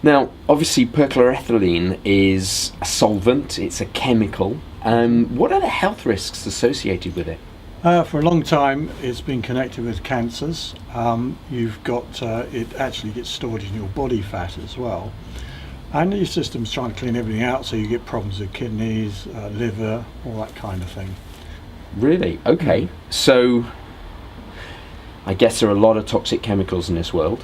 Now, obviously, perchloroethylene is a solvent, it's a chemical. What are the health risks associated with it? For a long time, it's been connected with cancers. You've got it actually gets stored in your body fat as well, and your system's trying to clean everything out, so you get problems with kidneys, liver, all that kind of thing. Really? Okay. So, I guess there are a lot of toxic chemicals in this world.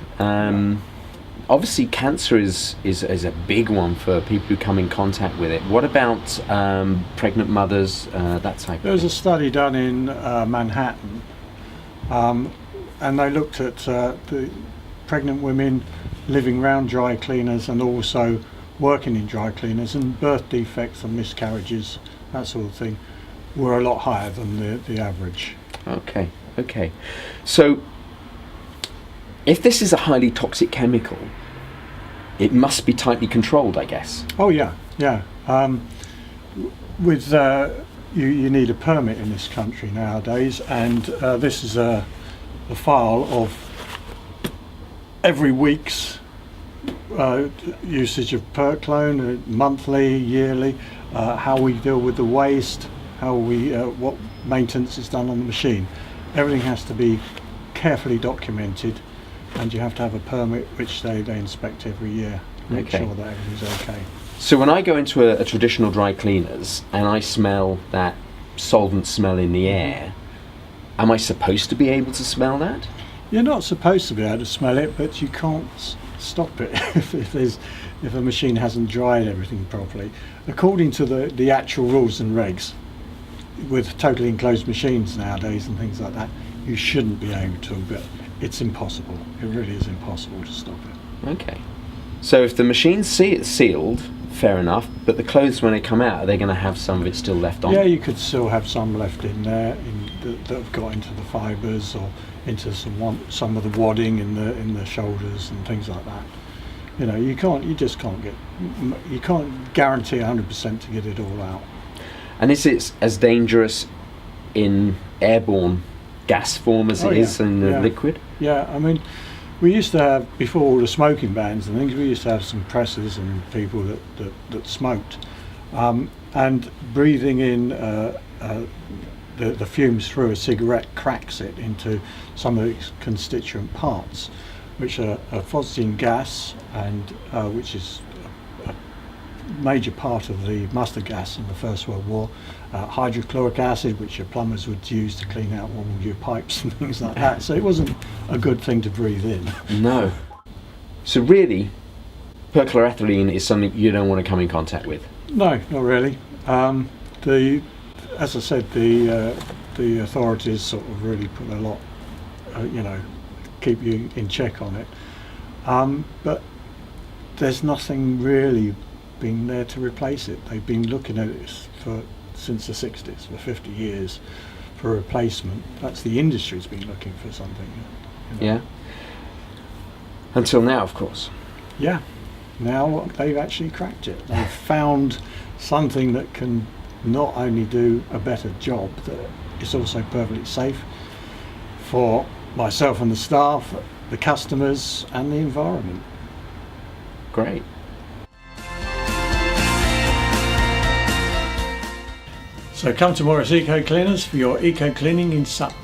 Obviously, cancer is a big one for people who come in contact with it. What about pregnant mothers, that type of There was thing? a study done in Manhattan, and they looked at the pregnant women living around dry cleaners and also working in dry cleaners, and birth defects and miscarriages, that sort of thing, were a lot higher than the average. Okay. So, if this is a highly toxic chemical, it must be tightly controlled, I guess. Oh yeah. With you need a permit in this country nowadays, and this is a file of every week's usage of Perchlone, monthly, yearly, how we deal with the waste, how we what maintenance is done on the machine. Everything has to be carefully documented, and you have to have a permit which they inspect every year, make sure that everything's okay. So when I go into a traditional dry cleaners and I smell that solvent smell in the air, am I supposed to be able to smell that? You're not supposed to be able to smell it, but you can't stop it if a machine hasn't dried everything properly. According to the actual rules and regs, with totally enclosed machines nowadays and things like that, you shouldn't be able to, but it's impossible. It really is impossible to stop it. Okay. So if the machines see it sealed, fair enough, but the clothes when they come out, are they going to have some of it still left on? Yeah, you could still have some left in there that have got into the fibres or into some of the wadding in the shoulders and things like that. You know, you can't guarantee 100% to get it all out. And is it as dangerous in airborne gas form as it is in the liquid? Yeah, I mean, we used to have, before all the smoking bans and things, we used to have some pressers and people that smoked, and breathing in the fumes through a cigarette cracks it into some of its constituent parts, which are phosgene gas, and which is a major part of the mustard gas in the First World War, hydrochloric acid, which your plumbers would use to clean out all your pipes and things like that. So it wasn't a good thing to breathe in. No. So really, perchloroethylene is something you don't want to come in contact with? No, not really. As I said, the authorities sort of really put a lot, keep you in check on it. But there's nothing really been there to replace it. They've been looking at it since the 60s, for 50 years, for a replacement. That's the industry's been looking for something. Yeah. Until now, of course. Yeah. Now they've actually cracked it. They've found something that can not only do a better job, that it's also perfectly safe for myself and the staff, the customers and the environment. Great. So come to Maurice Eco Cleaners for your eco cleaning in Sutton.